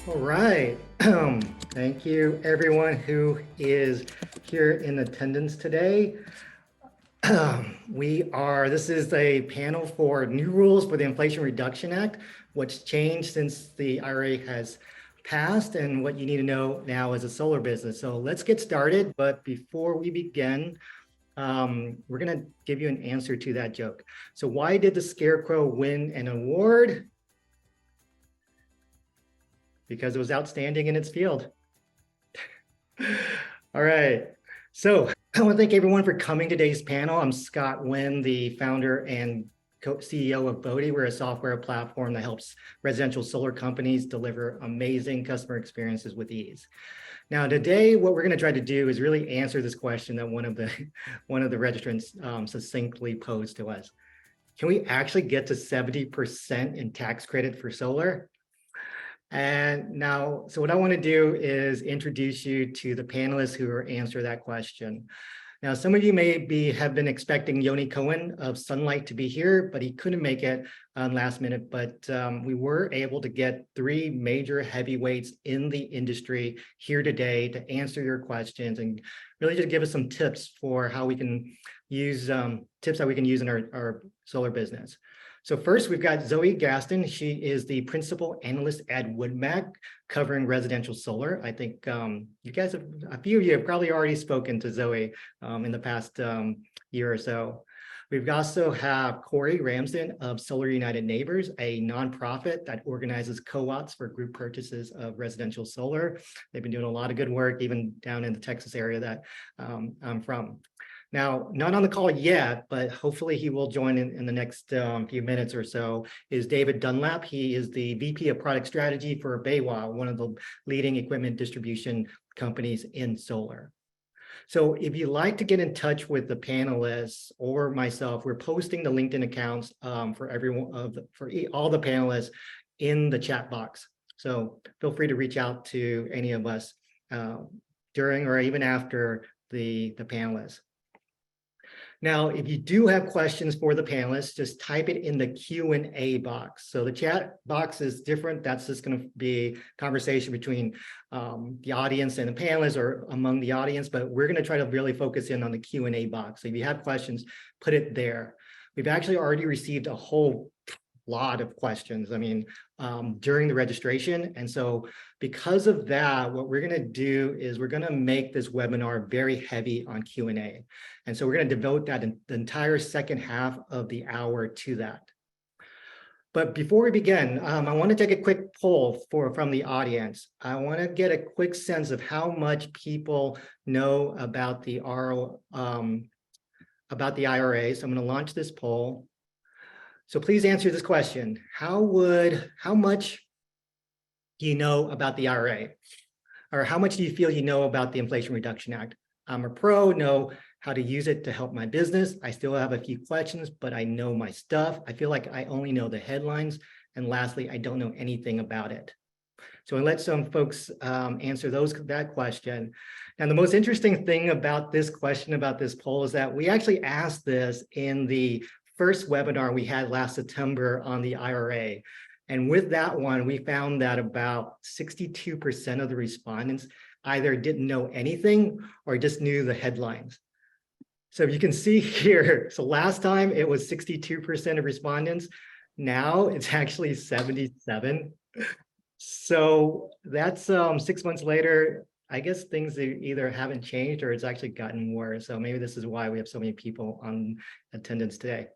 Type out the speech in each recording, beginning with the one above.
All right. Thank you, everyone who is here in attendance today. This is a panel for new rules for the Inflation Reduction Act, what's changed since the IRA has passed and what you need to know now as a solar business. So let's get started. But before we begin, we're going to give you an answer to that joke. So why did the Scarecrow win an award? Because it was outstanding in its field. All right. So I want to thank everyone for coming to today's panel. I'm Scott Wynn, the founder and CEO of Bodhi. We're a software platform that helps residential solar companies deliver amazing customer experiences with ease. Now, today, what we're going to try to do is really answer this question that one of the registrants succinctly posed to us. Can we actually get to 70% in tax credit for solar? And now, so what I want to do is introduce you to the panelists who will answer that question. Now, some of you have been expecting Yoni Cohen of Sunlight to be here, but he couldn't make it last minute. But we were able to get three major heavyweights in the industry here today to answer your questions and really just give us some tips for how we can use tips that we can use in our solar business. So first, we've got Zoe Gaston. She is the principal analyst at WoodMac covering residential solar. I think you guys have, a few of you have probably already spoken to Zoe in the past year or so. We also have Corey Ramsden of Solar United Neighbors, a nonprofit that organizes co-ops for group purchases of residential solar. They've been doing a lot of good work, even down in the Texas area that I'm from. Now, not on the call yet, but hopefully he will join in the next few minutes or so, is David Dunlap. He is the VP of Product Strategy for BayWa, one of the leading equipment distribution companies in solar. So if you'd like to get in touch with the panelists or myself, we're posting the LinkedIn accounts for all the panelists in the chat box. So feel free to reach out to any of us during or even after the panelists. Now, if you do have questions for the panelists, just type it in the Q&A box. So the chat box is different. That's just going to be conversation between the audience and the panelists or among the audience, but we're going to try to really focus in on the Q&A box. So if you have questions, put it there. We've actually already received a whole lot of questions, during the registration. And so because of that, what we're going to do is we're going to make this webinar very heavy on Q&A. And so we're going to devote the entire second half of the hour to that. But before we begin, I want to take a quick poll from the audience. I want to get a quick sense of how much people know about the IRA. So I'm going to launch this poll. So please answer this question. How much do you know about the IRA? Or how much do you feel you know about the Inflation Reduction Act? I'm a pro, know how to use it to help my business. I still have a few questions, but I know my stuff. I feel like I only know the headlines. And lastly, I don't know anything about it. So I'll let some folks answer that question. And the most interesting thing about this question, about this poll, is that we actually asked this in the first webinar we had last September on the IRA. And with that one, we found that about 62% of the respondents either didn't know anything or just knew the headlines. So you can see here, so last time it was 62% of respondents. Now it's actually 77. So that's 6 months later. I guess things either haven't changed or it's actually gotten worse. So maybe this is why we have so many people on attendance today.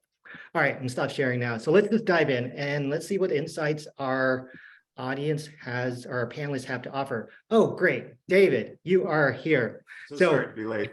All right, I'm gonna stop sharing now. So let's just dive in and let's see what insights our audience has, or our panelists have to offer. Oh, great, David, you are here. So sorry to be late.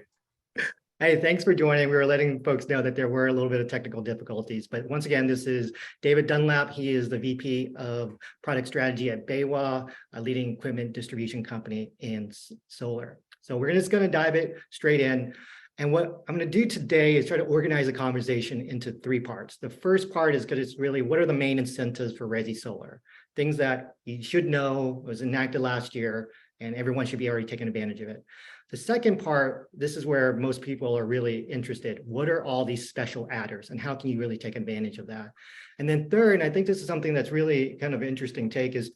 Hey, thanks for joining. We were letting folks know that there were a little bit of technical difficulties, but once again, this is David Dunlap. He is the VP of Product Strategy at BayWa, a leading equipment distribution company in solar. So we're just gonna dive it straight in. And what I'm going to do today is try to organize a conversation into three parts. The first part is really what are the main incentives for resi solar? Things that you should know was enacted last year and everyone should be already taking advantage of it. The second part, this is where most people are really interested. What are all these special adders and how can you really take advantage of that? And then third, and I think this is something that's really kind of interesting take, is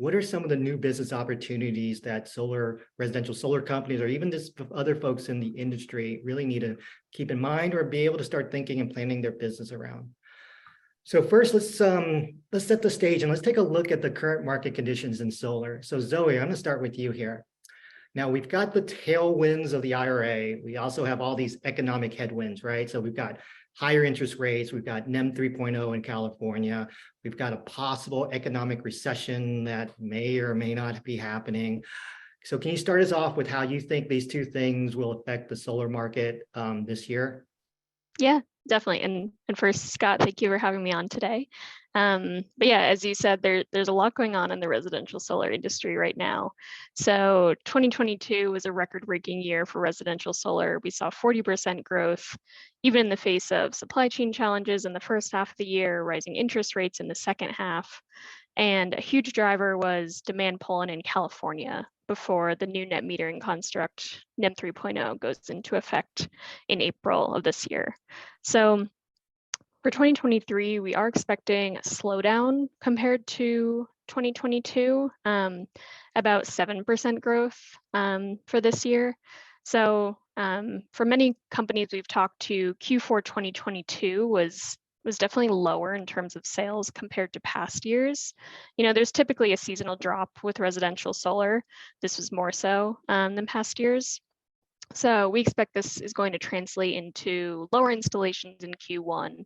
what are some of the new business opportunities that residential solar companies, or even just other folks in the industry really need to keep in mind or be able to start thinking and planning their business around? So first, let's set the stage and let's take a look at the current market conditions in solar. So Zoe, I'm going to start with you here. Now we've got the tailwinds of the IRA. We also have all these economic headwinds, right? So we've got higher interest rates. We've got NEM 3.0 in California. We've got a possible economic recession that may or may not be happening. So can you start us off with how you think these two things will affect the solar market this year? Yeah, definitely. And first, Scott, thank you for having me on today. But yeah, as you said, there's a lot going on in the residential solar industry right now. So 2022 was a record-breaking year for residential solar. We saw 40% growth, even in the face of supply chain challenges in the first half of the year, rising interest rates in the second half. And a huge driver was demand pull-in in California before the new net metering construct, NEM 3.0, goes into effect in April of this year. So for 2023, we are expecting a slowdown compared to 2022, about 7% growth for this year. So for many companies we've talked to, Q4 2022 was definitely lower in terms of sales compared to past years. You know, there's typically a seasonal drop with residential solar. This was more so than past years. So we expect this is going to translate into lower installations in Q1.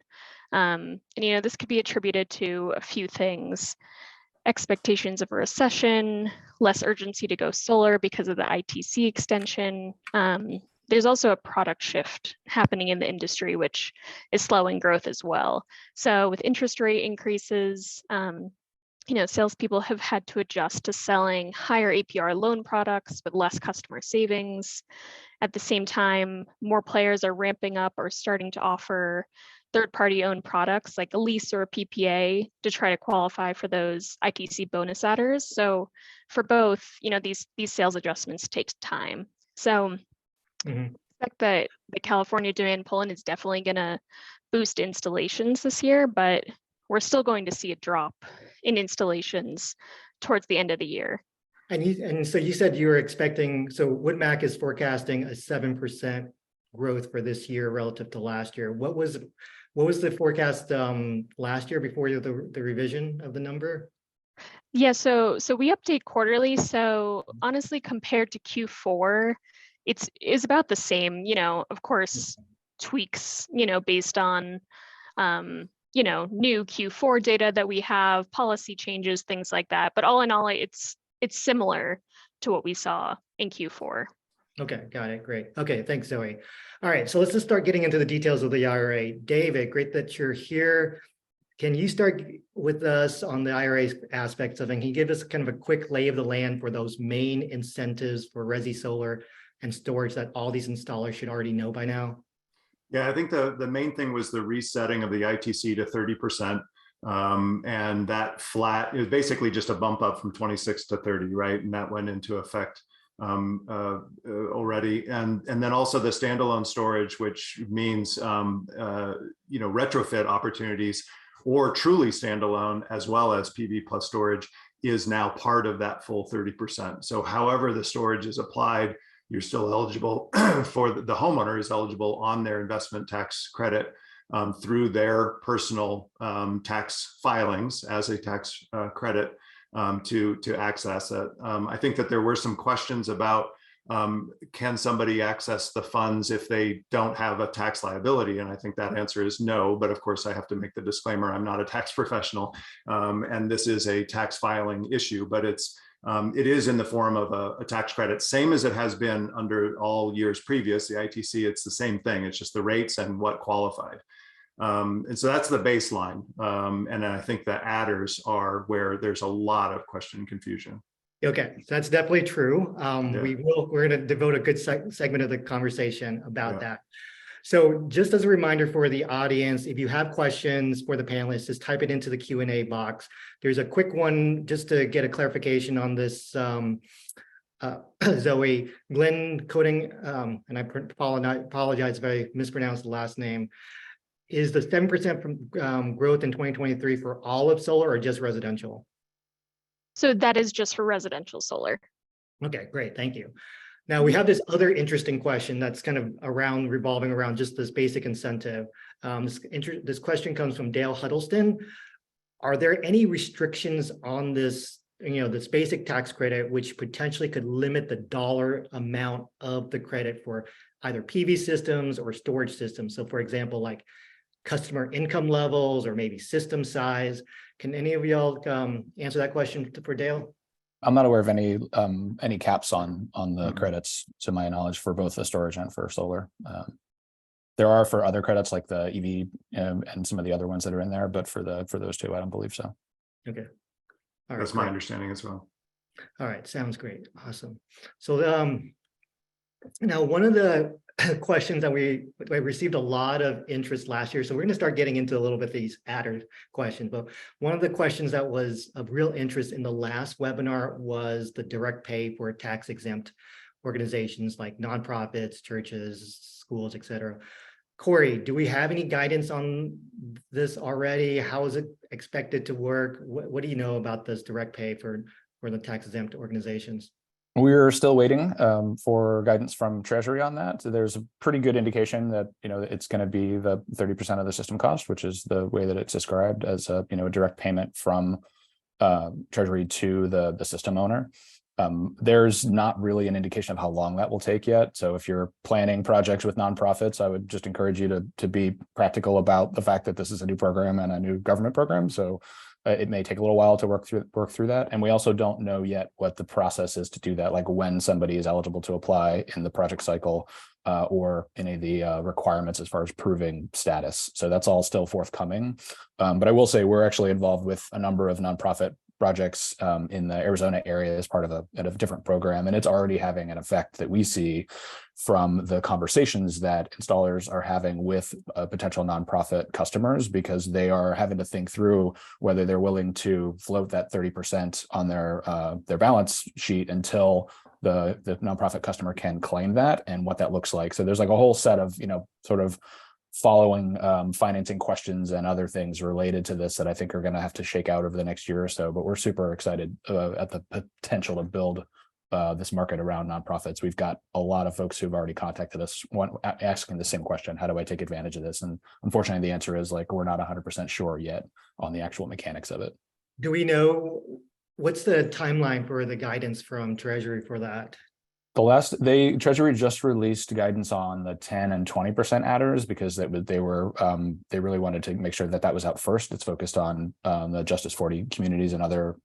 And, you know, this could be attributed to a few things: expectations of a recession, less urgency to go solar because of the ITC extension. There's also a product shift happening in the industry, which is slowing growth as well. So with interest rate increases, you know, salespeople have had to adjust to selling higher APR loan products with less customer savings. At the same time, more players are ramping up or starting to offer third-party owned products like a lease or a PPA to try to qualify for those ITC bonus adders. So for both, you know, these sales adjustments take time. So I expect that the California demand pull-in is definitely going to boost installations this year, but we're still going to see a drop in installations towards the end of the year. And so you said you were expecting, so WoodMac is forecasting a 7% growth for this year relative to last year. What was the forecast last year before the revision of the number? Yeah, so we update quarterly. So honestly, compared to Q4, it's about the same. You know, of course, tweaks, you know, based on you know, new Q4 data that we have, policy changes, things like that. But all in all, it's similar to what we saw in Q4. Okay, got it. Great. Okay, thanks, Zoe. All right, so let's just start getting into the details of the IRA. David, great that you're here. Can you start with us on the IRA aspects of it? Can you give us kind of a quick lay of the land for those main incentives for resi solar and storage that all these installers should already know by now? Yeah, I think the main thing was the resetting of the ITC to 30%. And that flat is basically just a bump up from 26 to 30, right? And that went into effect already. And then also the standalone storage, which means, you know, retrofit opportunities or truly standalone, as well as PV plus storage, is now part of that full 30%. So however the storage is applied, you're still eligible for the homeowner is eligible on their investment tax credit through their personal tax filings as a tax credit to access it. I think that there were some questions about can somebody access the funds if they don't have a tax liability? And I think that answer is no, but of course I have to make the disclaimer, I'm not a tax professional, and this is a tax filing issue, but it is in the form of a tax credit, same as it has been under all years previous. The ITC, it's the same thing. It's just the rates and what qualified. And so that's the baseline. And I think the adders are where there's a lot of question and confusion. Okay, so that's definitely true. Yeah. We're going to devote a good segment of the conversation about that. So just as a reminder for the audience, if you have questions for the panelists, just type it into the Q&A box. There's a quick one just to get a clarification on this. Zoe, Glenn Coding, and I apologize if I mispronounced the last name. Is the 7% from growth in 2023 for all of solar or just residential? So that is just for residential solar. Okay, great, thank you. Now we have this other interesting question that's kind of revolving around just this basic incentive. This question comes from Dale Huddleston. Are there any restrictions on this, this basic tax credit, which potentially could limit the dollar amount of the credit for either PV systems or storage systems? So for example, like customer income levels or maybe system size. Can any of y'all answer that question for Dale? I'm not aware of any caps on the credits, to my knowledge, for both the storage and for solar. There are for other credits like the EV and some of the other ones that are in there, but for those two, I don't believe so. Okay. All right, that's my understanding as well. All right, sounds great. Awesome. So now one of the questions that we received a lot of interest last year, so we're going to start getting into a little bit these adder questions, but one of the questions that was of real interest in the last webinar was the direct pay for tax exempt organizations like nonprofits, churches, schools, etc. Corey, do we have any guidance on this already? How is it expected to work? What do you know about this direct pay for the tax exempt organizations? We're still waiting for guidance from Treasury on that. So there's a pretty good indication that it's going to be the 30% of the system cost, which is the way that it's described as a direct payment from Treasury to the system owner. There's not really an indication of how long that will take yet. So if you're planning projects with nonprofits, I would just encourage you to be practical about the fact that this is a new program and a new government program. So it may take a little while to work through that. And we also don't know yet what the process is to do that, like when somebody is eligible to apply in the project cycle or any of the requirements as far as proving status. So that's all still forthcoming. But I will say we're actually involved with a number of nonprofit projects in the Arizona area as part of a different program. And it's already having an effect that we see from the conversations that installers are having with potential nonprofit customers, because they are having to think through whether they're willing to float that 30% on their balance sheet until the nonprofit customer can claim that and what that looks like. So there's like a whole set of, sort of following financing questions and other things related to this that I think are going to have to shake out over the next year or so. But we're super excited at the potential to build this market around nonprofits. We've got a lot of folks who've already contacted us asking the same question: how do I take advantage of this? And unfortunately, the answer is like, we're not 100% sure yet on the actual mechanics of it. Do we know what's the timeline for the guidance from Treasury for that? Treasury just released guidance on the 10 and 20% adders because they really wanted to make sure that was out first. It's focused on the Justice 40 communities and other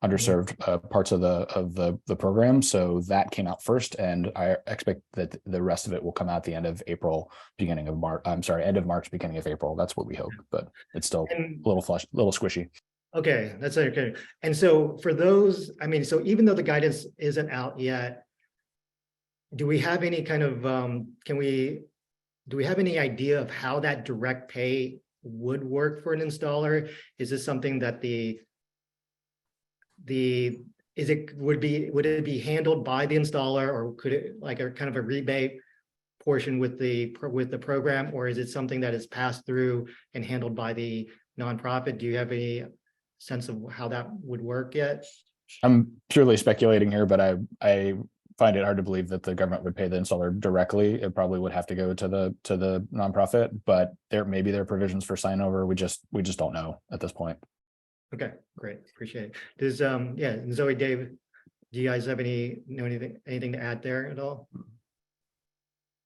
underserved parts of the program. So that came out first, and I expect that the rest of it will come out the end of April, beginning of March. I'm sorry, end of March, beginning of April. That's what we hope, but it's still a little squishy. Okay, that's okay. And so for those, so even though the guidance isn't out yet, do we have any kind of, do we have any idea of how that direct pay would work for an installer? Is this something that would it be handled by the installer, or could it like a kind of a rebate portion with the program, or is it something that is passed through and handled by the nonprofit? Do you have any sense of how that would work yet? I'm purely speculating here, but I find it hard to believe that the government would pay the installer directly. It probably would have to go to the nonprofit, but maybe there are provisions for sign over. We just don't know at this point. Okay, great, appreciate it. Does Zoe, Dave, do you guys have anything to add there at all?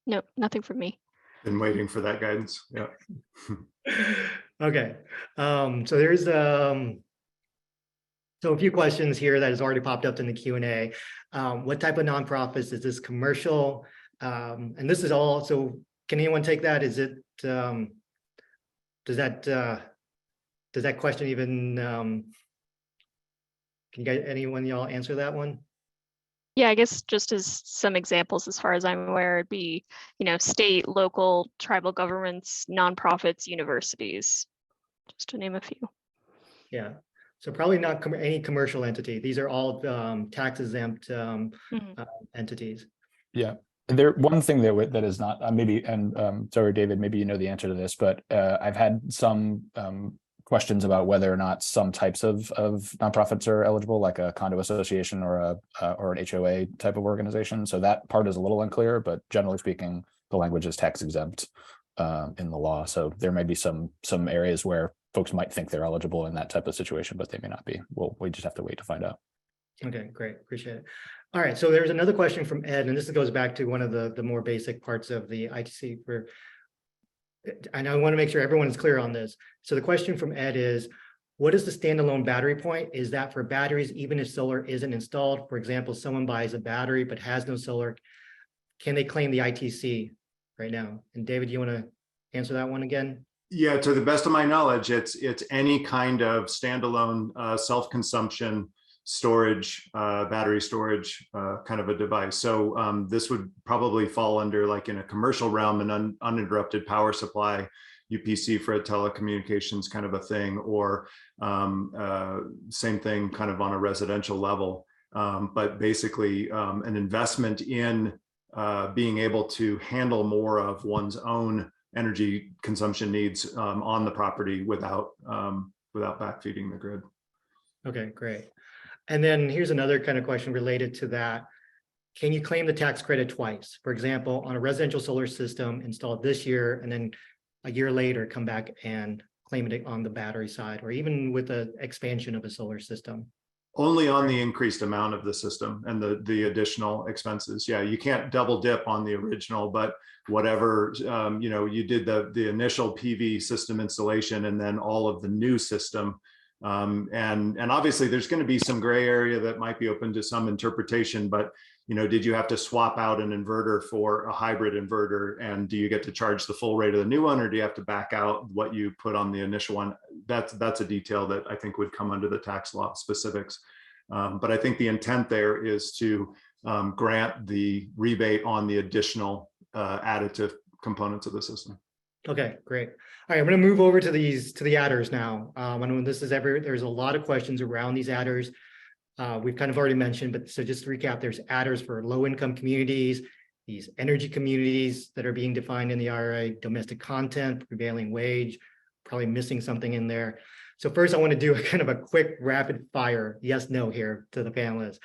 No, nothing from me. Been waiting for that guidance. Yeah. Okay, so there's so a few questions here that has already popped up in the Q&A. What type of nonprofits is this? Commercial? And this is all, so can anyone take that? Is it, does that question even, can anyone y'all answer that one? Yeah, I guess just as some examples, as far as I'm aware, it'd be, state, local, tribal governments, nonprofits, universities, just to name a few. Yeah. So probably not any commercial entity. These are all tax exempt entities. Yeah, one thing that is not sorry, David, maybe you know the answer to this, but I've had some questions about whether or not some types of nonprofits are eligible, like a condo association or an HOA type of organization. So that part is a little unclear, but generally speaking, the language is tax exempt in the law. So there may be some areas where folks might think they're eligible in that type of situation, but they may not be. Well, we just have to wait to find out. Okay, great. Appreciate it. All right. So there's another question from Ed, and this goes back to one of the more basic parts of the ITC. And I want to make sure everyone is clear on this. So the question from Ed is, what is the standalone battery point? Is that for batteries, even if solar isn't installed? For example, someone buys a battery but has no solar. Can they claim the ITC right now? And David, you want to answer that one again? Yeah, to the best of my knowledge, it's any kind of standalone self-consumption storage, battery storage kind of a device. So this would probably fall under, like in a commercial realm, an uninterrupted power supply, UPC for a telecommunications kind of a thing, or same thing kind of on a residential level. But basically an investment in being able to handle more of one's own energy consumption needs on the property without backfeeding the grid. Okay, great. And then here's another kind of question related to that. Can you claim the tax credit twice? For example, on a residential solar system installed this year, and then a year later come back and claim it on the battery side, or even with the expansion of a solar system? Only on the increased amount of the system and the additional expenses. Yeah, you can't double dip on the original, but whatever, you did the initial PV system installation and then all of the new system. And obviously there's going to be some gray area that might be open to some interpretation, but did you have to swap out an inverter for a hybrid inverter, and do you get to charge the full rate of the new one, or do you have to back out what you put on the initial one? That's a detail that I think would come under the tax law specifics. But I think the intent there is to grant the rebate on the additional additive components of the system. Okay, great. All right, I'm going to move over to the adders now. And this is there's a lot of questions around these adders. We've kind of already mentioned, but so just to recap, there's adders for low-income communities, these energy communities that are being defined in the IRA, domestic content, prevailing wage, probably missing something in there. So first I want to do a kind of a quick rapid fire yes, no here to the panelists.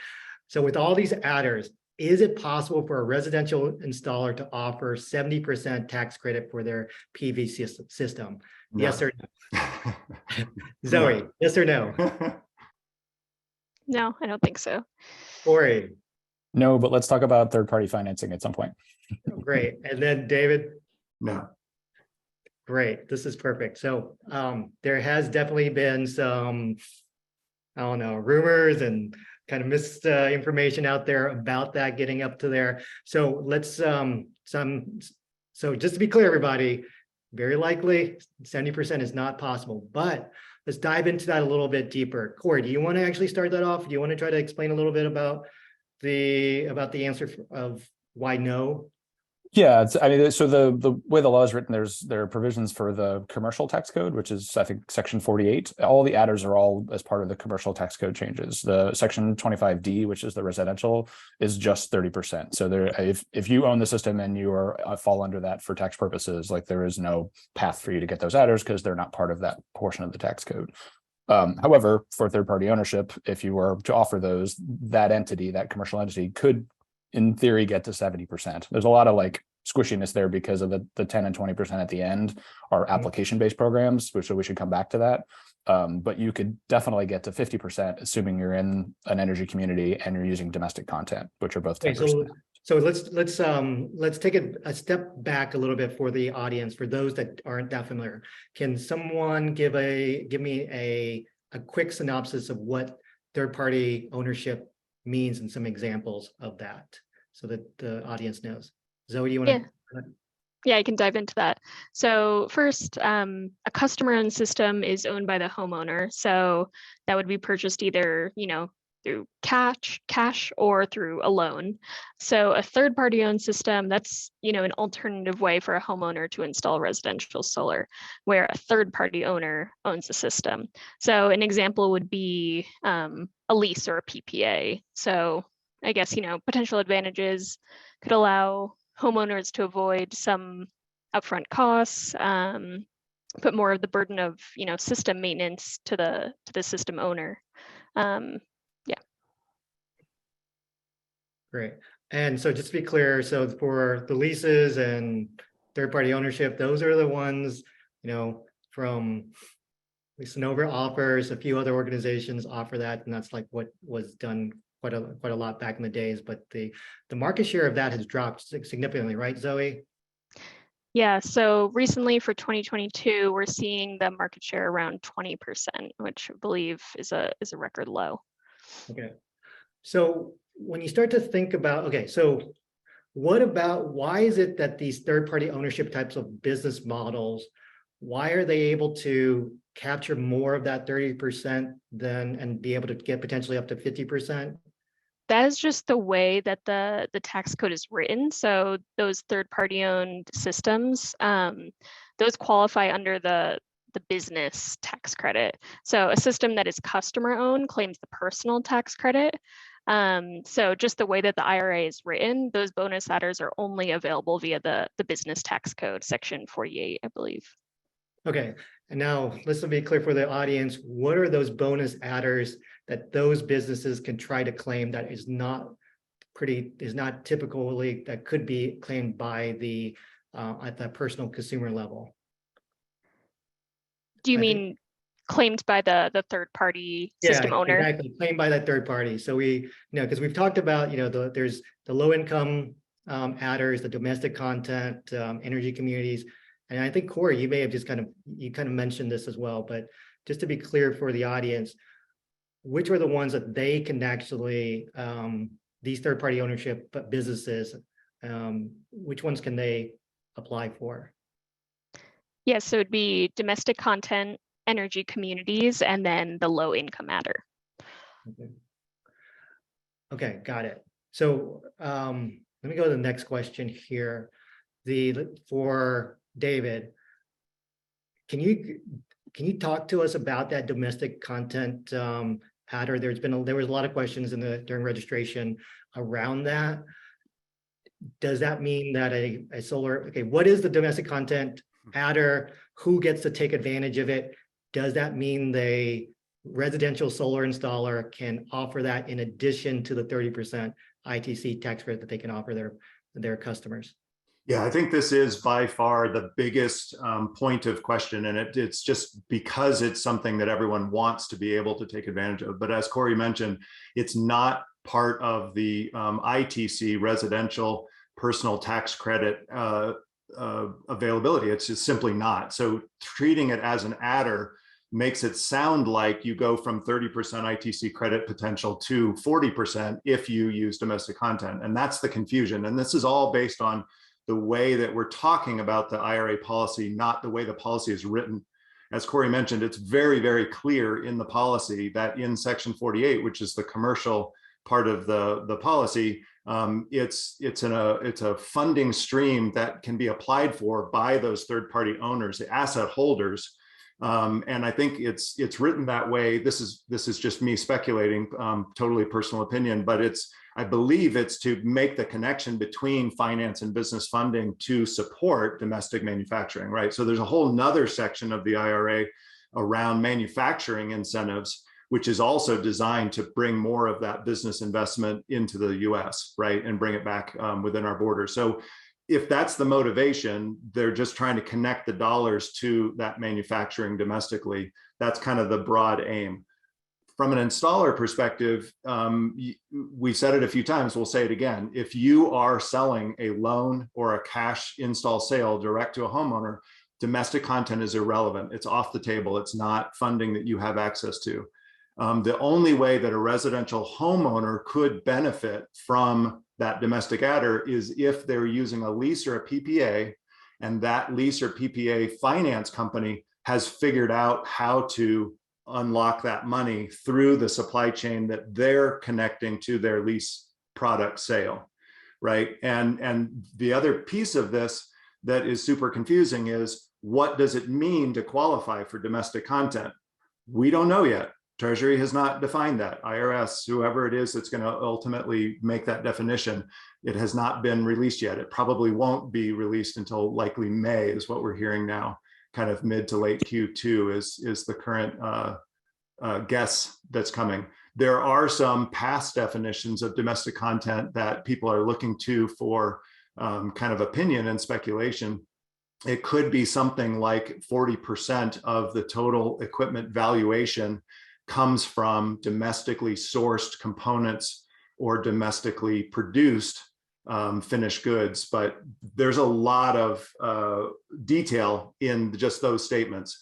So with all these adders, is it possible for a residential installer to offer 70% tax credit for their PV system? No. Yes or no? Zoe, no. Yes or no? No, I don't think so. Corey? No, but let's talk about third-party financing at some point. Great. And then David? No. Great. This is perfect. So there has definitely been some, I don't know, rumors and kind of misinformation out there about that getting up to there. So let's so just to be clear, everybody, very likely 70% is not possible, but let's dive into that a little bit deeper. Corey, do you want to actually start that off? Do you want to try to explain a little bit about the answer of why no? Yeah, so the way the law is written, there are provisions for the commercial tax code, which is I think section 48. All the adders are all as part of the commercial tax code changes. The section 25D, which is the residential, is just 30%. So there, if you own the system and you fall under that for tax purposes, like there is no path for you to get those adders because they're not part of that portion of the tax code. However, for third-party ownership, if you were to offer those, that entity, that commercial entity, could in theory get to 70%. There's a lot of like squishiness there because of the 10 and 20% at the end are application-based programs, so we should come back to that. But you could definitely get to 50%, assuming you're in an energy community and you're using domestic content, which are both 10%. Okay, so let's take a step back a little bit for the audience, for those that aren't that familiar. Can someone give me a quick synopsis of what third-party ownership means and some examples of that so that the audience knows? Zoe, you want to? Yeah, I can dive into that. So first, a customer-owned system is owned by the homeowner. So that would be purchased either, through cash or through a loan. So a third-party owned system, that's, an alternative way for a homeowner to install residential solar, where a third-party owner owns the system. So an example would be a lease or a PPA. So I guess, potential advantages could allow homeowners to avoid some upfront costs, put more of the burden of, system maintenance to the system owner. Yeah. Great. And so just to be clear, so for the leases and third-party ownership, those are the ones, from Lease Over offers, a few other organizations offer that, and that's like what was done quite a lot back in the days. But the market share of that has dropped significantly, right, Zoe? Yeah, so recently for 2022, we're seeing the market share around 20%, which I believe is a record low. Okay. So when you start to think about, okay, so why is it that these third-party ownership types of business models, why are they able to capture more of that 30% and be able to get potentially up to 50%? That is just the way that the tax code is written. So those third-party owned systems, those qualify under the business tax credit. So a system that is customer owned claims the personal tax credit. So just the way that the IRA is written, those bonus adders are only available via the business tax code, section 48, I believe. Okay, and now let's be clear for the audience, what are those bonus adders that those businesses can try to claim that is not typically, that could be claimed by at the personal consumer level? Do you mean claimed by the third party system owner? Exactly, claimed by that third party. So because we've talked about, there's the low income adders, the domestic content, energy communities. And I think Corey, you may have just kind of mentioned this as well, but just to be clear for the audience, which are the ones that they can actually, these third-party ownership businesses, which ones can they apply for? Yes, so it'd be domestic content, energy communities, and then the low income adder. Okay, got it. So let me go to the next question here. For David, can you talk to us about that domestic content adder? There was a lot of questions during registration around that. Does that mean that a solar, what is the domestic content adder? Who gets to take advantage of it? Does that mean the residential solar installer can offer that in addition to the 30% ITC tax credit that they can offer their customers? Yeah, I think this is by far the biggest point of question, and it's just because it's something that everyone wants to be able to take advantage of. But as Corey mentioned, it's not part of the ITC residential personal tax credit availability. It's just simply not. So treating it as an adder makes it sound like you go from 30% ITC credit potential to 40% if you use domestic content. And that's the confusion. And this is all based on the way that we're talking about the IRA policy, not the way the policy is written. As Corey mentioned, it's very, very clear in the policy that in section 48, which is the commercial part of the policy, it's a funding stream that can be applied for by those third-party owners, the asset holders. And I think it's written that way. This is just me speculating, totally personal opinion, but I believe it's to make the connection between finance and business funding to support domestic manufacturing, right? So there's a whole nother section of the IRA around manufacturing incentives, which is also designed to bring more of that business investment into the US, right? And bring it back within our borders. So if that's the motivation, they're just trying to connect the dollars to that manufacturing domestically. That's kind of the broad aim. From an installer perspective, we said it a few times, we'll say it again. If you are selling a loan or a cash install sale direct to a homeowner, domestic content is irrelevant. It's off the table. It's not funding that you have access to. The only way that a residential homeowner could benefit from that domestic adder is if they're using a lease or a PPA, and that lease or PPA finance company has figured out how to unlock that money through the supply chain that they're connecting to their lease product sale, right? And the other piece of this that is super confusing is, what does it mean to qualify for domestic content? We don't know yet. Treasury has not defined that. IRS, whoever it is that's going to ultimately make that definition, it has not been released yet. It probably won't be released until likely May is what we're hearing now, kind of mid to late Q2 is the current guess that's coming. There are some past definitions of domestic content that people are looking to for kind of opinion and speculation. It could be something like 40% of the total equipment valuation comes from domestically sourced components or domestically produced finished goods. But there's a lot of detail in just those statements.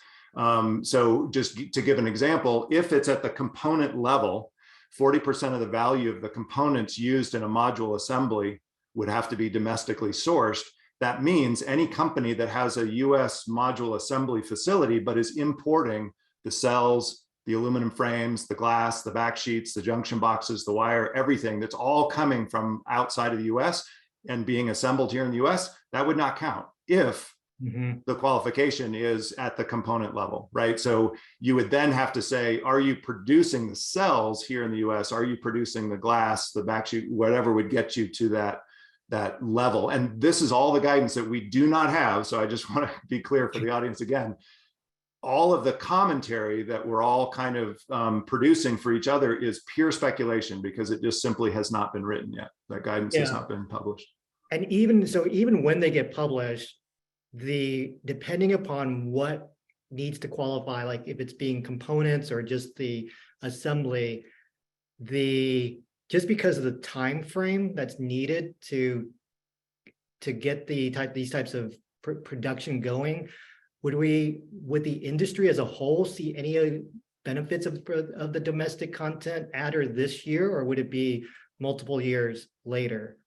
So just to give an example, if it's at the component level, 40% of the value of the components used in a module assembly would have to be domestically sourced. That means any company that has a US module assembly facility, but is importing the cells, the aluminum frames, the glass, the back sheets, the junction boxes, the wire, everything that's all coming from outside of the US and being assembled here in the US, that would not count if the qualification is at the component level, right? So you would then have to say, are you producing the cells here in the US? Are you producing the glass, the back sheet, whatever would get you to that level? And this is all the guidance that we do not have. So I just want to be clear for the audience again, all of the commentary that we're all kind of producing for each other is pure speculation because it just simply has not been written yet. That guidance has not been published. And even when they get published, depending upon what needs to qualify, like if it's being components or just the assembly, just because of the time frame that's needed to get these types of production going, would the industry as a whole see any benefits of the domestic content adder this year, or would it be multiple years later?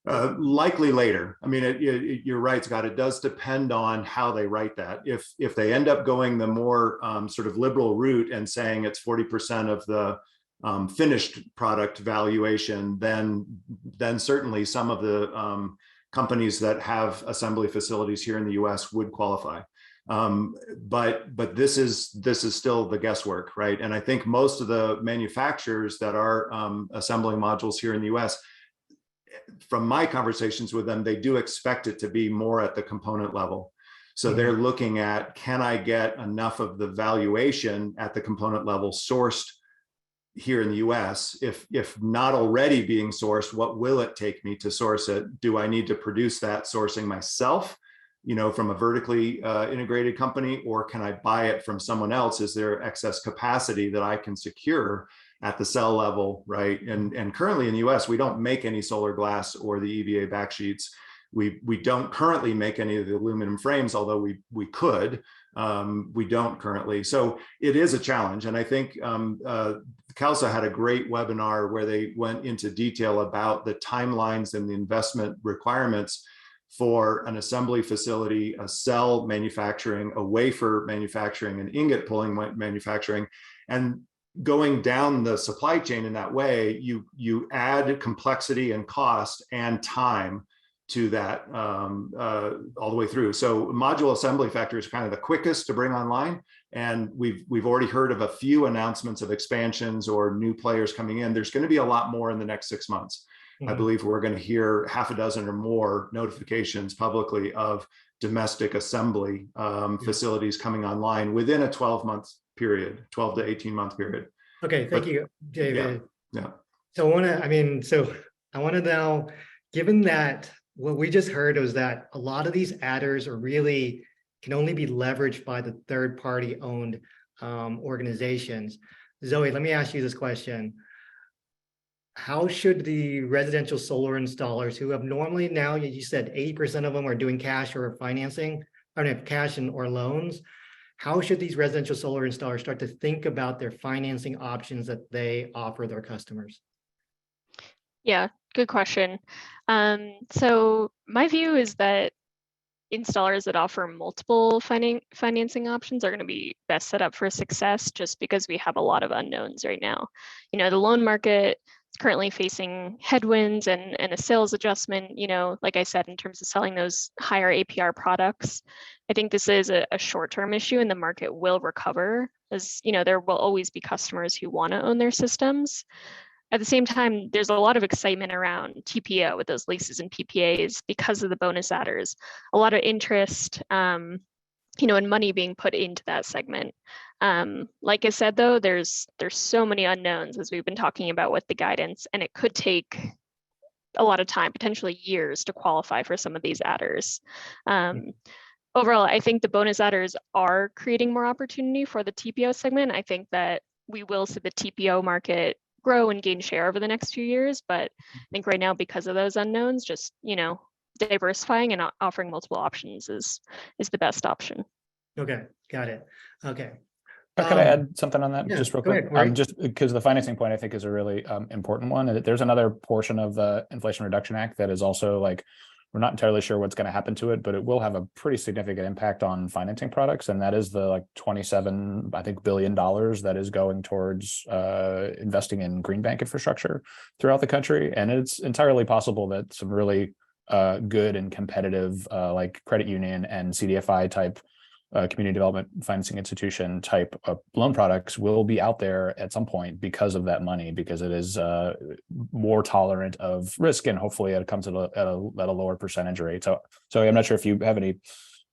Likely later. I mean, you're right, Scott. It does depend on how they write that. If they end up going the more sort of liberal route and saying it's 40% of the finished product valuation, then certainly some of the companies that have assembly facilities here in the U.S. would qualify. But this is still the guesswork, right? And I think most of the manufacturers that are assembling modules here in the U.S., from my conversations with them, they do expect it to be more at the component level. So they're looking at, can I get enough of the valuation at the component level sourced here in the US? If not already being sourced, what will it take me to source it? Do I need to produce that sourcing myself, from a vertically integrated company, or can I buy it from someone else? Is there excess capacity that I can secure at the cell level, right? And currently in the US, we don't make any solar glass or the EVA back sheets. We don't currently make any of the aluminum frames, although we could. We don't currently. So it is a challenge. And I think CALSA had a great webinar where they went into detail about the timelines and the investment requirements for an assembly facility, a cell manufacturing, a wafer manufacturing, an ingot pulling manufacturing. And going down the supply chain in that way, you add complexity and cost and time to that all the way through. So module assembly factory is kind of the quickest to bring online. And we've already heard of a few announcements of expansions or new players coming in. There's going to be a lot more in the next 6 months. I believe we're going to hear half a dozen or more notifications publicly of domestic assembly facilities coming online within a 12-month period, 12 to 18-month period. Okay, thank you, David. Yeah. So I want to now, given that what we just heard was that a lot of these adders can only be leveraged by the third-party owned organizations. Zoe, let me ask you this question. How should the residential solar installers who have normally now, you said 80% of them are doing cash or financing, cash or loans. How should these residential solar installers start to think about their financing options that they offer their customers? Yeah, good question. So my view is that installers that offer multiple financing options are going to be best set up for success, just because we have a lot of unknowns right now. The loan market is currently facing headwinds and a sales adjustment, like I said, in terms of selling those higher APR products. I think this is a short-term issue, and the market will recover, as there will always be customers who want to own their systems. At the same time, there's a lot of excitement around TPO with those leases and PPAs because of the bonus adders. A lot of interest and money being put into that segment. Like I said, though, there's so many unknowns as we've been talking about with the guidance, and it could take a lot of time, potentially years, to qualify for some of these adders. Overall, I think the bonus adders are creating more opportunity for the TPO segment. I think that we will see the TPO market grow and gain share over the next few years, but I think right now, because of those unknowns, just diversifying and offering multiple options is the best option. Okay, got it. Okay. Could I add something on that yeah, just real go quick? ahead, Corey. Just because the financing point I think is a really important one. There's another portion of the Inflation Reduction Act that is also like, we're not entirely sure what's going to happen to it, but it will have a pretty significant impact on financing products. And that is the like $27, I think, billion that is going towards investing in green bank infrastructure throughout the country. And it's entirely possible that some really good and competitive like credit union and CDFI type community development financing institution type of loan products will be out there at some point because of that money, because it is more tolerant of risk, and hopefully it comes at a lower percentage rate. So I'm not sure if you have any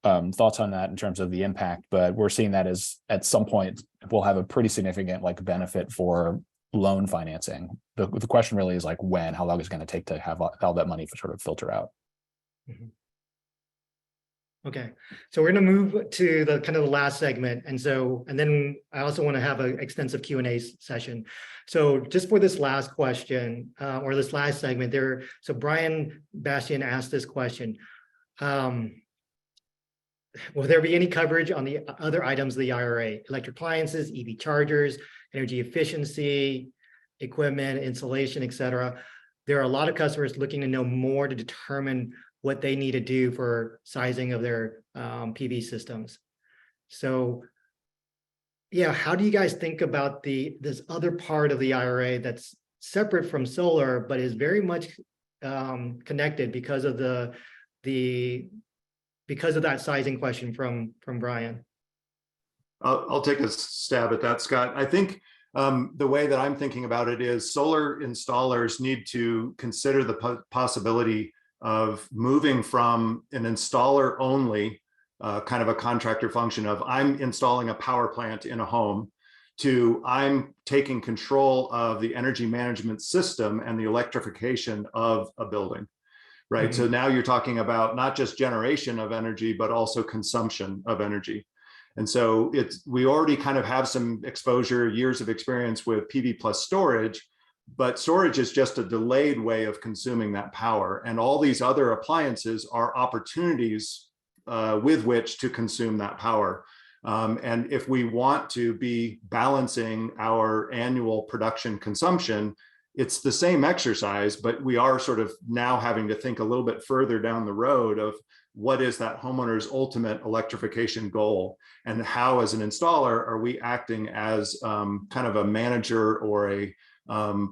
thoughts on that in terms of the impact, but we're seeing that as at some point we'll have a pretty significant like benefit for loan financing. The question really is like when, how long is it going to take to have all that money sort of filter out? Mm-hmm. Okay, so we're going to move to the kind of the last segment, and then I also want to have an extensive Q&A session. So just for this last question or this last segment, so Brian Bastian asked this question: will there be any coverage on the other items of the IRA? Electric appliances, EV chargers, energy efficiency, equipment, insulation, etc. There are a lot of customers looking to know more to determine what they need to do for sizing of their PV systems. So yeah, how do you guys think about this other part of the IRA that's separate from solar, but is very much connected because of that sizing question from Brian? I'll take a stab at that, Scott. I think the way that I'm thinking about it is solar installers need to consider the possibility of moving from an installer only kind of a contractor function of I'm installing a power plant in a home to I'm taking control of the energy management system and the electrification of a building, right? Mm-hmm. So now you're talking about not just generation of energy, but also consumption of energy. And so we already kind of have some exposure, years of experience with PV plus storage, but storage is just a delayed way of consuming that power. And all these other appliances are opportunities with which to consume that power. And if we want to be balancing our annual production consumption, it's the same exercise, but we are sort of now having to think a little bit further down the road of what is that homeowner's ultimate electrification goal, and how as an installer are we acting as kind of a manager or a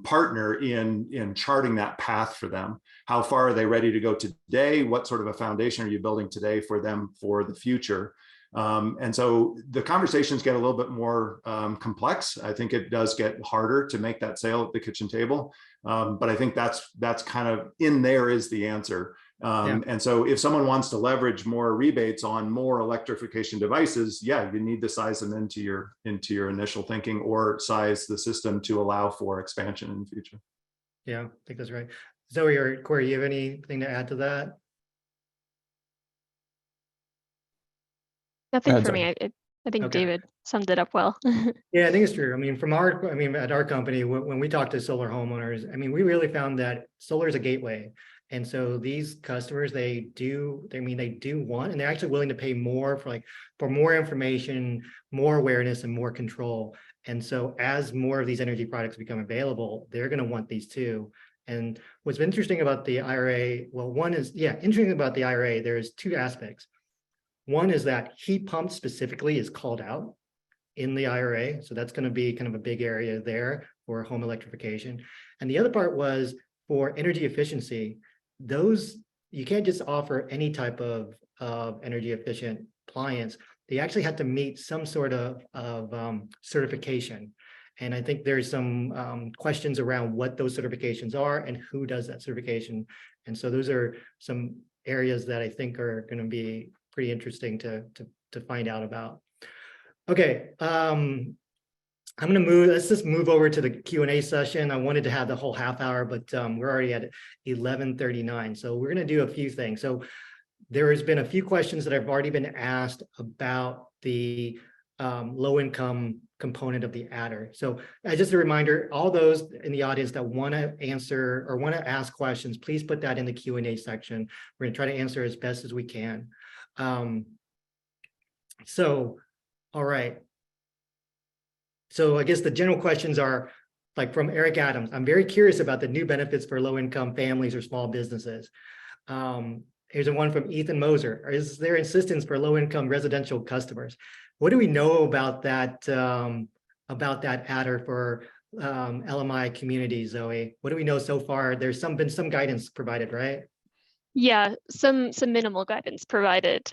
partner in charting that path for them. How far are they ready to go today? What sort of a foundation are you building today for them for the future? And so the conversations get a little bit more complex. I think it does get harder to make that sale at the kitchen table. But I think that's kind of in there is the answer. And so if someone wants to leverage more rebates on more electrification devices, yeah, you need to size them into your initial thinking, or size the system to allow for expansion in the future. Yeah, I think that's right. Zoe or Corey, you have anything to add to that? Nothing for me. I think okay. David summed it up well. Yeah, I think it's true. I mean, at our company, when we talk to solar homeowners, I mean, we really found that solar is a gateway. And so these customers, they do want, and they're actually willing to pay more for more information, more awareness, and more control. And so as more of these energy products become available, they're going to want these too. And what's interesting about the IRA, interesting about the IRA, there's two aspects. One is that heat pump specifically is called out in the IRA. So that's going to be kind of a big area there for home electrification. And the other part was for energy efficiency. Those, you can't just offer any type of energy efficient appliance. They actually had to meet some sort of certification. And I think there's some questions around what those certifications are and who does that certification. And so those are some areas that I think are going to be pretty interesting to to find out about. Okay, I'm gonna move, let's just move over to the Q&A session. I wanted to have the whole half hour, but we're already at 11:39. So we're gonna do a few things. So there has been a few questions that have already been asked about the low income component of the adder. So just a reminder, all those in the audience that want to answer or want to ask questions, please put that in the Q&A section. We're going to try to answer as best as we can. So, all right. So I guess the general questions are like from Eric Adams. I'm very curious about the new benefits for low income families or small businesses. Here's one from Ethan Moser. Is there assistance for low income residential customers? What do we know about that adder for LMI communities, Zoe? What do we know so far? There's been some guidance provided, right? Yeah, some minimal guidance provided.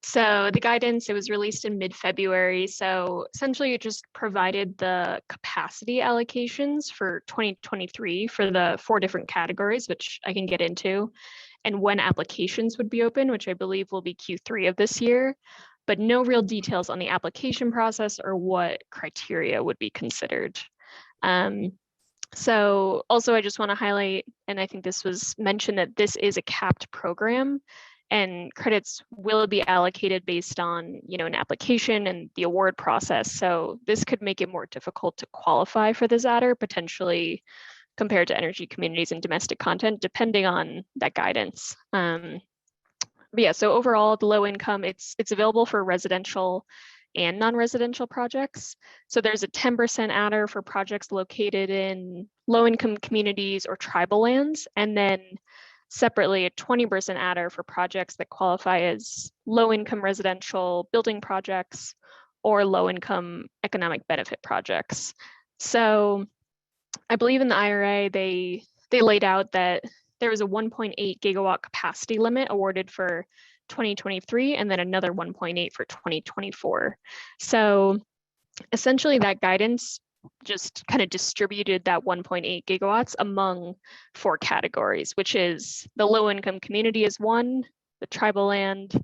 So the guidance, it was released in mid-February. So essentially it just provided the capacity allocations for 2023 for the 4 different categories, which I can get into, and when applications would be open, which I believe will be Q3 of this year, but no real details on the application process or what criteria would be considered. So also I just want to highlight, and I think this was mentioned, that this is a capped program and credits will be allocated based on, an application and the award process. So this could make it more difficult to qualify for this adder potentially compared to energy communities and domestic content, depending on that guidance. But yeah, so overall, the low income, it's available for residential and non-residential projects. So there's a 10% adder for projects located in low-income communities or tribal lands, and then separately a 20% adder for projects that qualify as low-income residential building projects or low-income economic benefit projects. So I believe in the IRA, they laid out that there was a 1.8 gigawatt capacity limit awarded for 2023 and then another 1.8 for 2024. So essentially that guidance just kind of distributed that 1.8 gigawatts among 4 categories, which is the low income community is 1, the tribal land,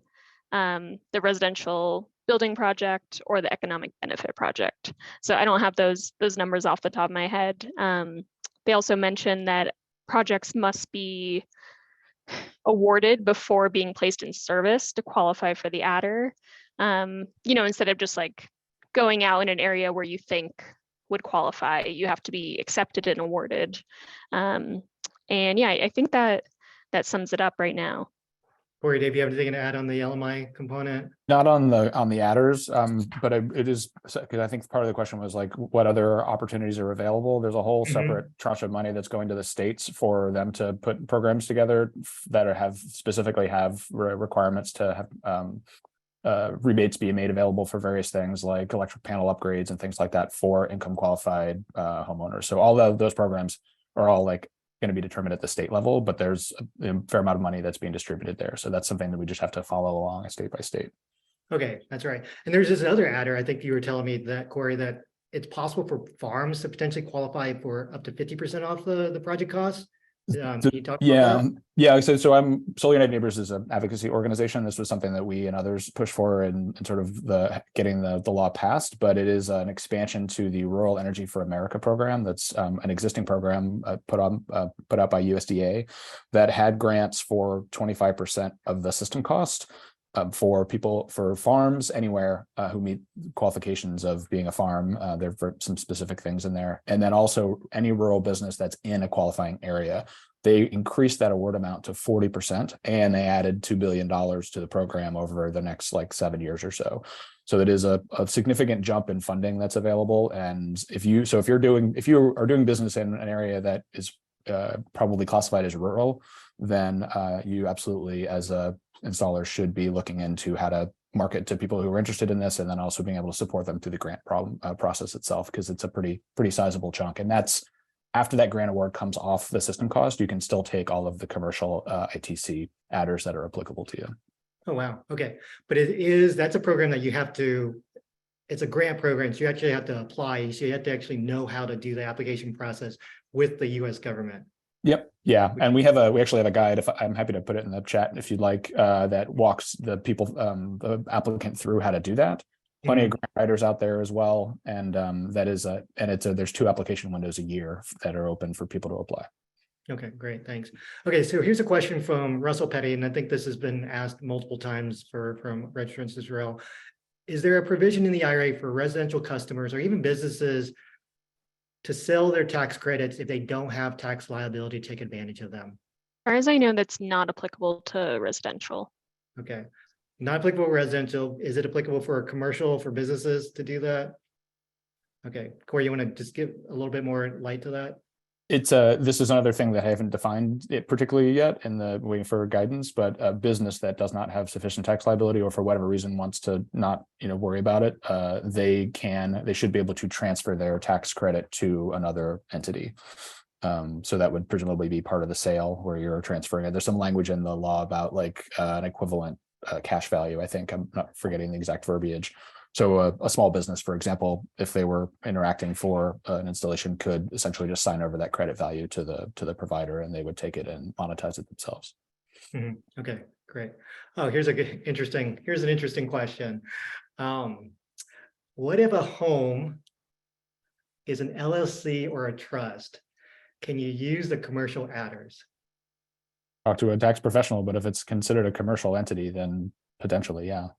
the residential building project, or the economic benefit project. So I don't have those numbers off the top of my head. They also mentioned that projects must be awarded before being placed in service to qualify for the adder. Instead of just like going out in an area where you think would qualify, you have to be accepted and awarded. And yeah, I think that sums it up right now. Corey, Dave, you have anything to add on the LMI component? Not on the adders, but it is, because I think part of the question was like, what other opportunities are available? There's a whole separate tranche of money that's going to the states for them to put programs together that specifically have requirements to have rebates be made available for various things like electric panel upgrades and things like that for income qualified homeowners. So all of those programs are all like going to be determined at the state level, but there's a fair amount of money that's being distributed there. So that's something that we just have to follow along state by state. Okay, that's right. And there's this other adder, I think you were telling me that, Corey, that it's possible for farms to potentially qualify for up to 50% off the project costs. Can you talk about that? Yeah. So Solar United Neighbors is an advocacy organization. This was something that we and others push for in sort of getting the law passed, but it is an expansion to the Rural Energy for America program. That's an existing program put out by USDA that had grants for 25% of the system cost. For farms anywhere who meet qualifications of being a farm. There are some specific things in there. And then also any rural business that's in a qualifying area. They increased that award amount to 40%, and they added $2 billion to the program over the next 7 years or so. So it is a significant jump in funding that's available. And if you are doing business in an area that is probably classified as rural, then you absolutely, as a installer, should be looking into how to market to people who are interested in this, and then also being able to support them through the grant process itself, because it's a pretty sizable chunk. And that's after that grant award comes off the system cost, you can still take all of the commercial ITC adders that are applicable to you. Oh, wow. Okay. But that's a program that you have to, it's a grant program. So you actually have to apply. So you have to actually know how to do the application process with the US government. Yep. Yeah. And we actually have a guide. If I'm happy to put it in the chat if you'd like, that walks the people, the applicant through how to do that. Plenty of grant writers out there as well. And that is there's 2 application windows a year that are open for people to apply. Okay, great, thanks. Okay, so here's a question from Russell Petty, and I think this has been asked multiple times from Registrants Israel. Is there a provision in the IRA for residential customers or even businesses to sell their tax credits if they don't have tax liability to take advantage of them? As far as I know, that's not applicable to residential. Okay, not applicable residential. Is it applicable for commercial, for businesses to do that? Okay, Corey, you want to just give a little bit more light to that? It's this is another thing that I haven't defined it particularly yet in the waiting for guidance, but a business that does not have sufficient tax liability or for whatever reason wants to not, worry about it, they should be able to transfer their tax credit to another entity. So that would presumably be part of the sale where you're transferring it. There's some language in the law about like an equivalent cash value. I think I'm not forgetting the exact verbiage. So a small business, for example, if they were interacting for an installation, could essentially just sign over that credit value to the provider, and they would take it and monetize it themselves. Okay, great. Oh, here's an interesting question. What if a home is an LLC or a trust? Can you use the commercial adders? Talk to a tax professional, but if it's considered a commercial entity, then potentially, yeah.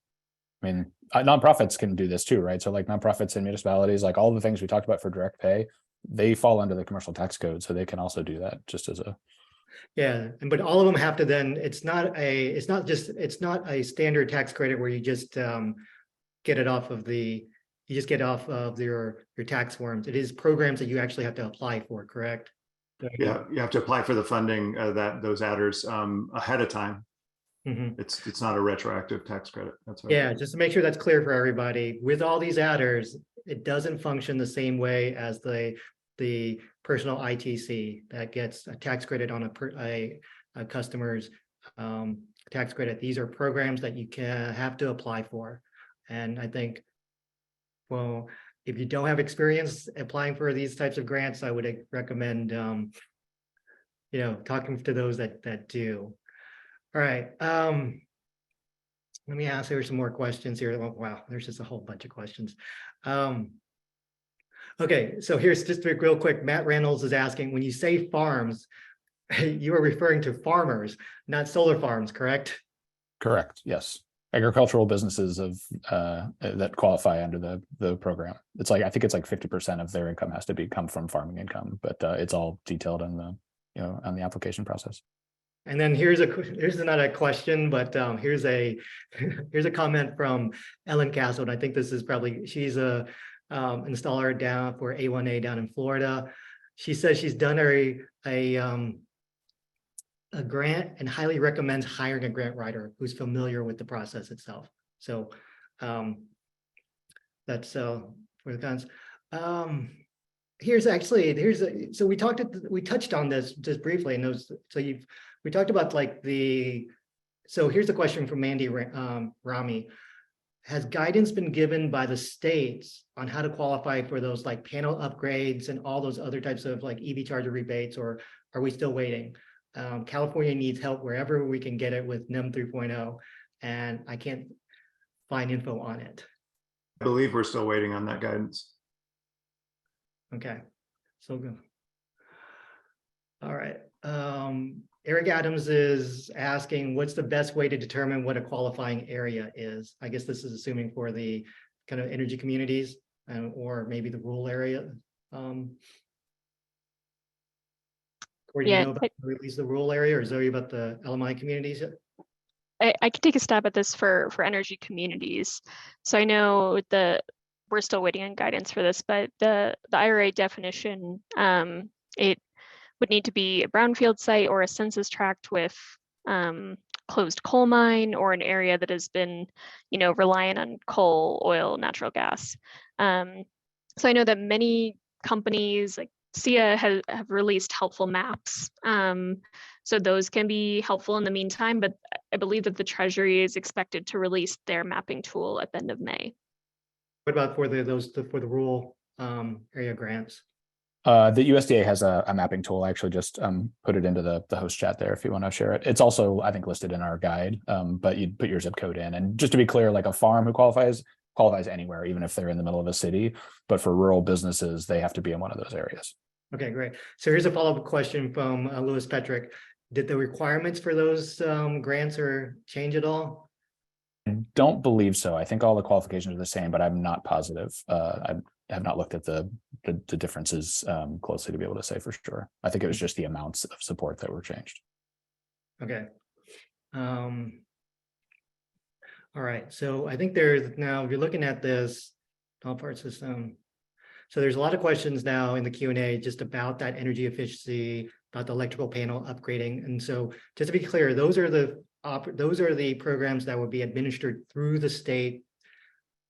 I mean, nonprofits can do this too, right? So like nonprofits and municipalities, like all the things we talked about for direct pay, they fall under the commercial tax code. So they can also do that just as a. Yeah, but all of them have to then, it's not a standard tax credit where you just get it off of your tax forms. It is programs that you actually have to apply for, correct? Yeah, you have to apply for the funding those adders ahead of time. It's not a retroactive tax credit. That's right. Yeah, just to make sure that's clear for everybody. With all these adders, it doesn't function the same way as the personal ITC that gets a tax credit on a customer's tax credit. These are programs that you have to apply for. And I think, well, if you don't have experience applying for these types of grants, I would recommend talking to those that do. All right. Let me ask here some more questions here. Oh, wow, there's just a whole bunch of questions. Okay, so here's just real quick. Matt Reynolds is asking, when you say farms, you are referring to farmers, not solar farms, correct? Correct. Yes. Agricultural businesses that qualify under the program. It's like, I think it's like 50% of their income has to come from farming income, but it's all detailed in on the application process. And then here's not a question, but here's a comment from Ellen Castle. And I think this is probably, she's a installer down for A1A down in Florida. She says she's done a grant and highly recommends hiring a grant writer who's familiar with the process itself. So that's for the cons. So we touched on this just briefly, and we talked about so here's a question from Mandy Rami. Has guidance been given by the states on how to qualify for those like panel upgrades and all those other types of like EV charger rebates, or are we still waiting? California needs help wherever we can get it with NEM 3.0, and I can't find info on it. I believe we're still waiting on that guidance. Okay, so good. All right. Eric Adams is asking, what's the best way to determine what a qualifying area is? I guess this is assuming for the kind of energy communities or maybe the rural area. Or do you know about at least the rural area, or Zoe about the LMI communities? I can take a stab at this for energy communities. So I know we're still waiting on guidance for this, but the IRA definition, it would need to be a brownfield site or a census tract with closed coal mine or an area that has been, reliant on coal, oil, natural gas. So I know that many companies like SIA have released helpful maps. So those can be helpful in the meantime, but I believe that the Treasury is expected to release their mapping tool at the end of May. What about for the rural area grants? The USDA has a mapping tool. I actually just put it into the host chat there if you want to share it. It's also, I think, listed in our guide, but you'd put your zip code in. And just to be clear, like a farm who qualifies anywhere, even if they're in the middle of a city. But for rural businesses, they have to be in one of those areas. Okay, great. So here's a follow-up question from Louis Petrick. Did the requirements for those grants or change at all? I don't believe so. I think all the qualifications are the same, but I'm not positive. I have not looked at the differences closely to be able to say for sure. I think it was just the amounts of support that were changed. Okay. All right. So I think there's now, if you're looking at this top part system, so there's a lot of questions now in the Q&A just about that energy efficiency, about the electrical panel upgrading. And so just to be clear, those are the programs that would be administered through the state.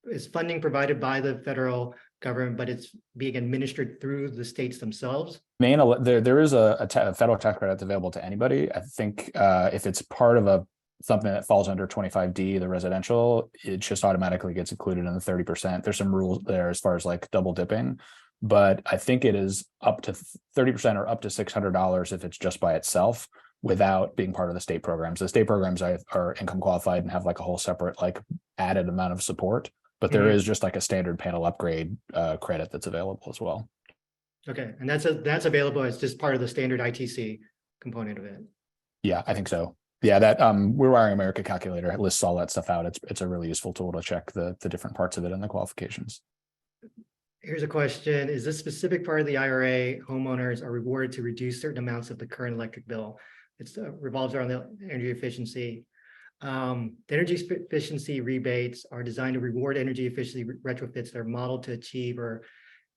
Is funding provided by the federal government, but it's being administered through the states themselves? There is a federal tax credit that's available to anybody. I think if it's part of something that falls under 25D, the residential, it just automatically gets included in the 30%. There's some rules there as far as like double dipping, but I think it is up to 30% or up to $600 if it's just by itself without being part of the state programs. The state programs are income qualified and have like a whole separate like added amount of support, but there is just like a standard panel upgrade credit that's available as well. Okay, and that's available as just part of the standard ITC component of it. Yeah, I think so. Yeah, that We're Wiring America calculator, it lists all that stuff out. It's a really useful tool to check the different parts of it and the qualifications. Here's a question. Is this specific part of the IRA, homeowners are rewarded to reduce certain amounts of the current electric bill? It revolves around the energy efficiency. The energy efficiency rebates are designed to reward energy efficiency retrofits that are modeled to achieve or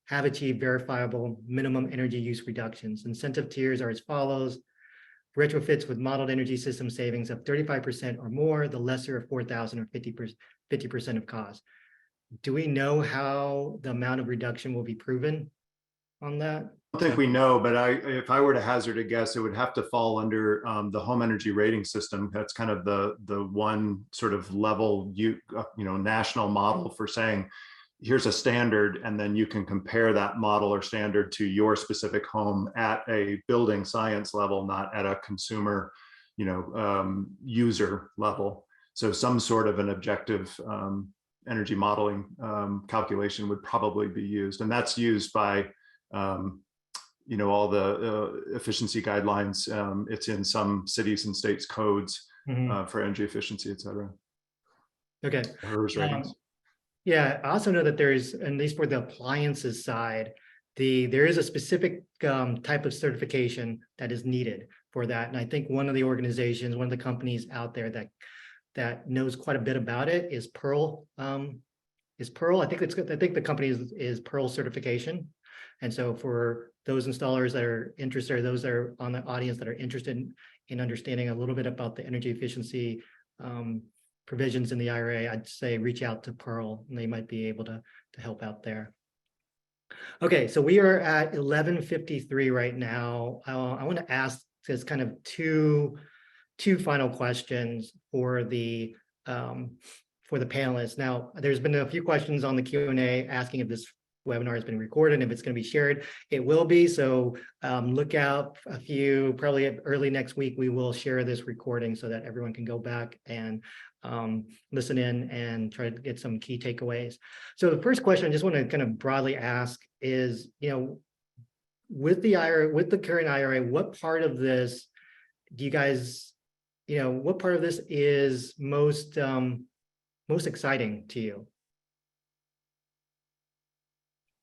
have achieved verifiable minimum energy use reductions. Incentive tiers are as follows. Retrofits with modeled energy system savings of 35% or more, the lesser of 4,000 or 50% of cost. Do we know how the amount of reduction will be proven on that? I don't think we know, but if I were to hazard a guess, it would have to fall under the home energy rating system. That's kind of the one sort of level national model for saying, here's a standard, and then you can compare that model or standard to your specific home at a building science level, not at a consumer, user level. So some sort of an objective energy modeling calculation would probably be used, and that's used by all the efficiency guidelines. It's in some cities and states codes for energy efficiency, et cetera. Okay. Ratings. Yeah, I also know that there's, at least for the appliances side, there is a specific type of certification that is needed for that. And I think one of the organizations, one of the companies out there that knows quite a bit about it is Pearl. I think the company is Pearl certification. And so for those installers that are interested, or those that are on the audience that are interested in understanding a little bit about the energy efficiency provisions in the IRA, I'd say reach out to Pearl, and they might be able to help out there. Okay, so we are at 11:53 right now. I want to ask this kind of two final questions for the panelists. Now, there's been a few questions on the Q&A asking if this webinar has been recorded and if it's going to be shared. It will be, so look out probably early next week, we will share this recording so that everyone can go back and listen in and try to get some key takeaways. So the first question I just want to kind of broadly ask is, with the current IRA, what part of this do you guys, what part of this is most exciting to you?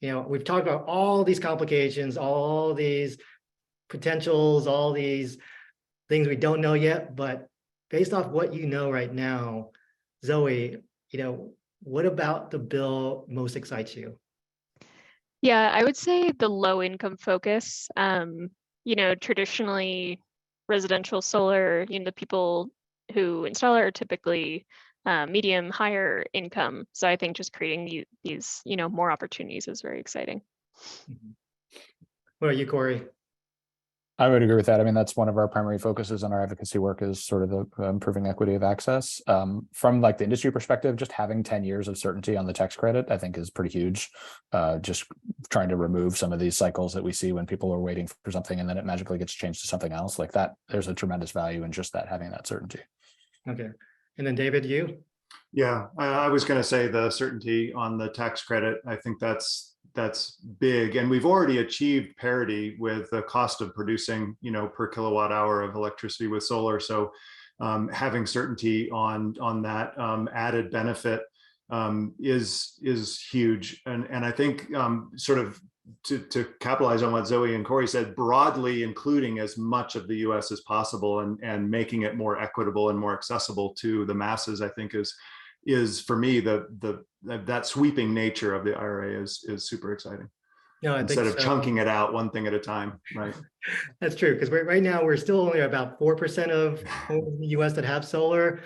We've talked about all these complications, all these potentials, all these things we don't know yet, but based off what you know right now, Zoe, what about the bill most excites you? Yeah, I would say the low income focus. Traditionally residential solar, the people who install it are typically medium, higher income. So I think just creating these, more opportunities is very exciting. What about you, Corey? I would agree with that. I mean, that's one of our primary focuses on our advocacy work is sort of the improving equity of access. From like the industry perspective, just having 10 years of certainty on the tax credit, I think is pretty huge. Just trying to remove some of these cycles that we see when people are waiting for something and then it magically gets changed to something else like that. There's a tremendous value in just that, having that certainty. Okay. And then David, you? Yeah, I was going to say the certainty on the tax credit. I think that's big, and we've already achieved parity with the cost of producing, per kilowatt hour of electricity with solar. So having certainty on that added benefit is huge, and I think sort of to capitalize on what Zoe and Corey said, broadly including as much of the U.S. as possible and making it more equitable and more accessible to the masses, I think is for me that sweeping nature of the IRA is super exciting. No, instead of chunking it out one thing at a time, right? That's true, because right now we're still only about 4% of homes in the U.S. that have solar,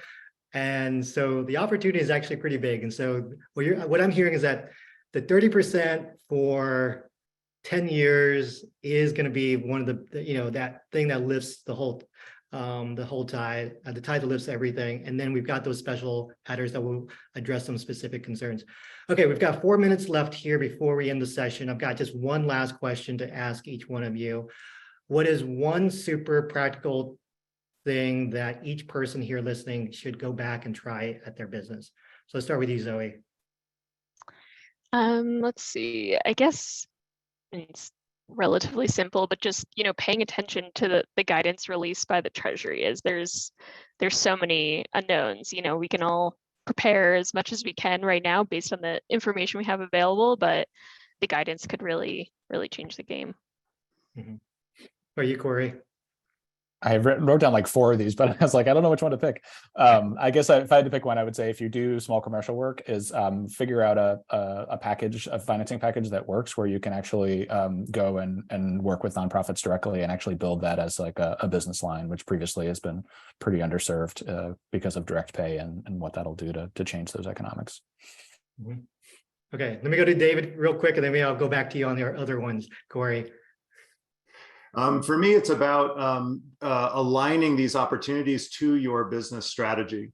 and so the opportunity is actually pretty big. And so what I'm hearing is that the 30% for 10 years is going to be one of the that thing that lifts the whole tide, the tide that lifts everything. And then we've got those special adders that will address some specific concerns. Okay, we've got 4 minutes left here before we end the session. I've got just one last question to ask each one of you. What is one super practical thing that each person here listening should go back and try at their business? So let's start with you, Zoe. Let's see. I guess it's relatively simple, but just paying attention to the guidance released by the Treasury. As there's so many unknowns. We can all prepare as much as we can right now based on the information we have available, but the guidance could really change the game. Mm-hmm. Are you, Corey? I wrote down like 4 of these, but I was like, I don't know which one to pick. I guess if I had to pick one, I would say if you do small commercial work, is figure out a package, a financing package that works, where you can actually go and work with nonprofits directly and actually build that as like a business line, which previously has been pretty underserved because of direct pay and what that'll do to change those economics. Mm-hmm. Okay, let me go to David real quick, and then maybe I'll go back to you on the other ones, Corey. For me, it's about aligning these opportunities to your business strategy.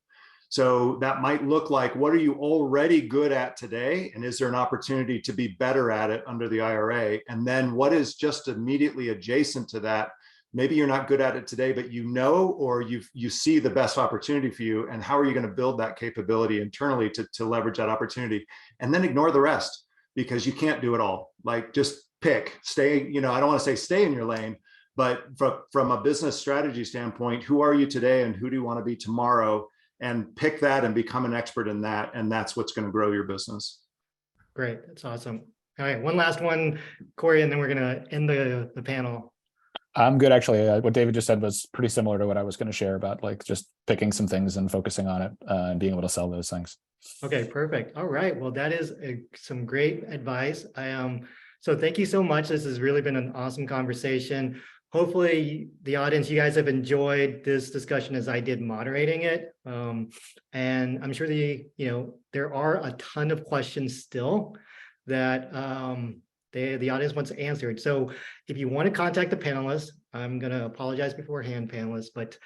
So that might look like, what are you already good at today? And is there an opportunity to be better at it under the IRA? And then what is just immediately adjacent to that? Maybe you're not good at it today, but or you see the best opportunity for you. And how are you going to build that capability internally to leverage that opportunity? And then ignore the rest, because you can't do it all. Like, just pick, stay, I don't want to say stay in your lane, but from a business strategy standpoint, who are you today and who do you want to be tomorrow? And pick that and become an expert in that. And that's what's going to grow your business. Great. That's awesome. All right. One last one, Corey, and then we're going to end the panel. I'm good, actually. What David just said was pretty similar to what I was going to share about, like, just picking some things and focusing on it and being able to sell those things. Okay, perfect. All right. Well, that is some great advice. So thank you so much. This has really been an awesome conversation. Hopefully the audience, you guys have enjoyed this discussion as I did moderating it. And I'm sure there are a ton of questions still that the audience wants answered. So if you want to contact the panelists, I'm going to apologize beforehand, panelists, but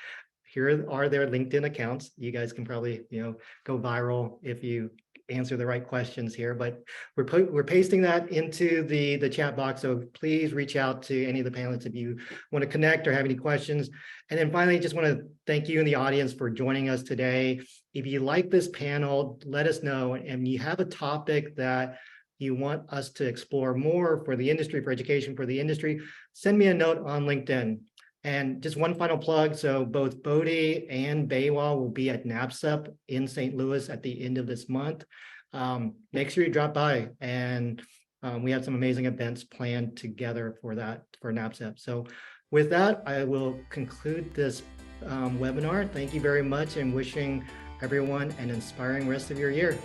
here are their LinkedIn accounts. You guys can probably, go viral if you answer the right questions here, but we're pasting that into the chat box. So please reach out to any of the panelists if you want to connect or have any questions. And then finally, just want to thank you in the audience for joining us today. If you like this panel, let us know. And you have a topic that you want us to explore more for the industry, for education, for the industry, send me a note on LinkedIn. And just one final plug. So both Bodhi and Baywa will be at NABCEP in St. Louis at the end of this month. Make sure you drop by, and we have some amazing events planned together for NABCEP. So with that, I will conclude this webinar. Thank you very much, and wishing everyone an inspiring rest of your year.